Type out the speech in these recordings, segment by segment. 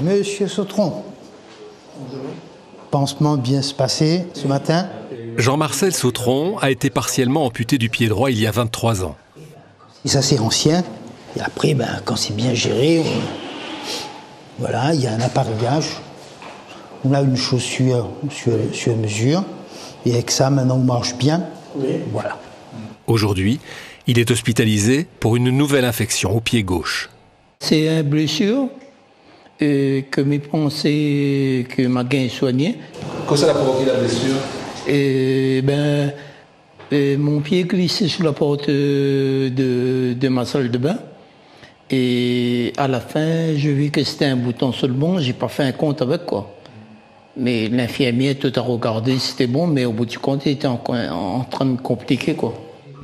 Monsieur Sautron, pansement bien se passer ce matin. Jean-Marcel Sautron a été partiellement amputé du pied droit il y a 23 ans. Ça c'est ancien. Et après, quand c'est bien géré, voilà, il y a un appareillage. On a une chaussure sur mesure. Et avec ça, maintenant, on marche bien. Oui. Voilà. Aujourd'hui, il est hospitalisé pour une nouvelle infection au pied gauche. C'est une blessure que mes pensées que ma gain est soigné. Comment ça a provoqué la blessure? Mon pied glissait sur la porte de ma salle de bain. Et à la fin, je vis que c'était un bouton seulement. J'ai pas fait un compte avec quoi. Mais l'infirmière tout a regardé, c'était bon, mais au bout du compte, il était en train de me compliquer quoi.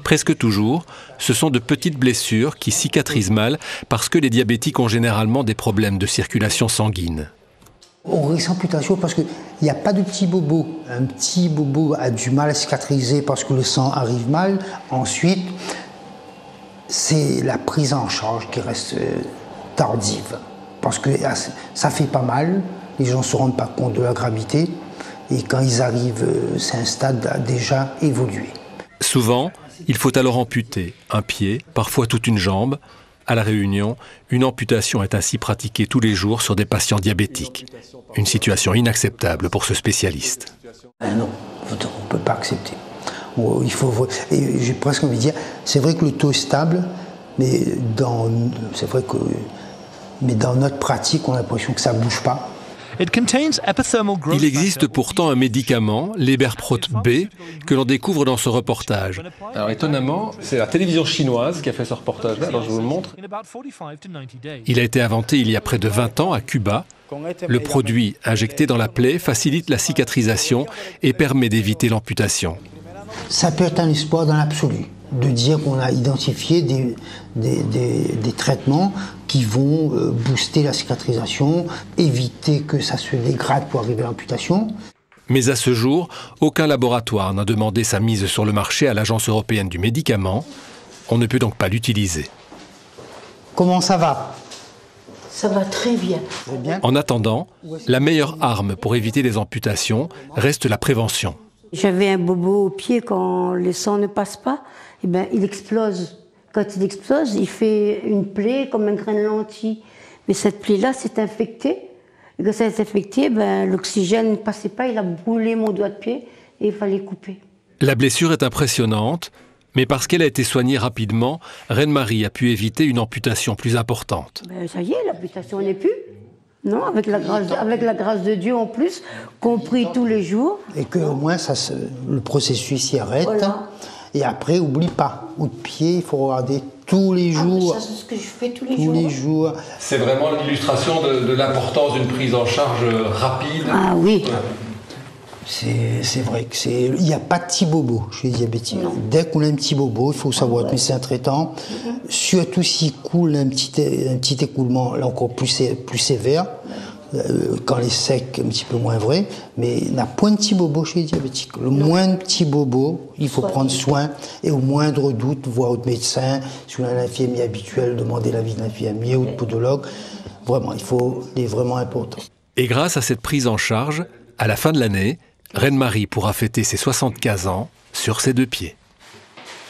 Presque toujours, ce sont de petites blessures qui cicatrisent mal parce que les diabétiques ont généralement des problèmes de circulation sanguine. On risque amputation parce qu'il n'y a pas de petit bobo. Un petit bobo a du mal à cicatriser parce que le sang arrive mal. Ensuite, c'est la prise en charge qui reste tardive. Parce que ça fait pas mal, les gens ne se rendent pas compte de la gravité. Et quand ils arrivent, c'est un stade déjà évolué. Souvent, il faut alors amputer un pied, parfois toute une jambe. À La Réunion, une amputation est ainsi pratiquée tous les jours sur des patients diabétiques. Une situation inacceptable pour ce spécialiste. Non, on ne peut pas accepter. J'ai presque envie de dire, c'est vrai que le taux est stable, mais dans notre pratique, on a l'impression que ça ne bouge pas. Il existe pourtant un médicament, l'Eberprot B, que l'on découvre dans ce reportage. Alors étonnamment, c'est la télévision chinoise qui a fait ce reportage-là, alors je vous le montre. Il a été inventé il y a près de 20 ans à Cuba. Le produit injecté dans la plaie facilite la cicatrisation et permet d'éviter l'amputation. Ça peut être un espoir dans l'absolu, de dire qu'on a identifié des traitements qui vont booster la cicatrisation, éviter que ça se dégrade pour arriver à l'amputation. Mais à ce jour, aucun laboratoire n'a demandé sa mise sur le marché à l'Agence européenne du médicament. On ne peut donc pas l'utiliser. Comment ça va ? Ça va très bien. En attendant, la meilleure arme pour éviter les amputations reste la prévention. J'avais un bobo au pied, quand le sang ne passe pas, il explose. Quand il explose, il fait une plaie comme un grain de lentilles. Mais cette plaie-là s'est infectée. Et quand ça s'est infecté, l'oxygène ne passait pas, il a brûlé mon doigt de pied et il fallait couper. La blessure est impressionnante, mais parce qu'elle a été soignée rapidement, Reine-Marie a pu éviter une amputation plus importante. Ça y est, l'amputation n'est plus. Non, avec la grâce de Dieu en plus, qu'on prie tous les jours. Et qu'au moins, le processus s'y arrête. Voilà. Et après, oublie pas, au pied, il faut regarder tous les jours. Ça, c'est ce que je fais tous les jours. C'est vraiment l'illustration de l'importance d'une prise en charge rapide. Ah oui. C'est vrai qu'il n'y a pas de petit bobo chez les diabétiques. Dès qu'on a un petit bobo, il faut savoir être médecin traitant. Surtout s'il coule un petit écoulement, là encore plus sévère. Quand les secs, un petit peu moins vrai. Mais il n'y a point de petit bobo chez les diabétiques. Le moindre petit bobo, il faut prendre soin. Et au moindre doute, voir votre médecin. Si vous avez un infirmier habituel, demandez l'avis de l'infirmier ou de podologue. Vraiment, il est vraiment important. Et grâce à cette prise en charge, à la fin de l'année, Reine-Marie pourra fêter ses 75 ans sur ses deux pieds.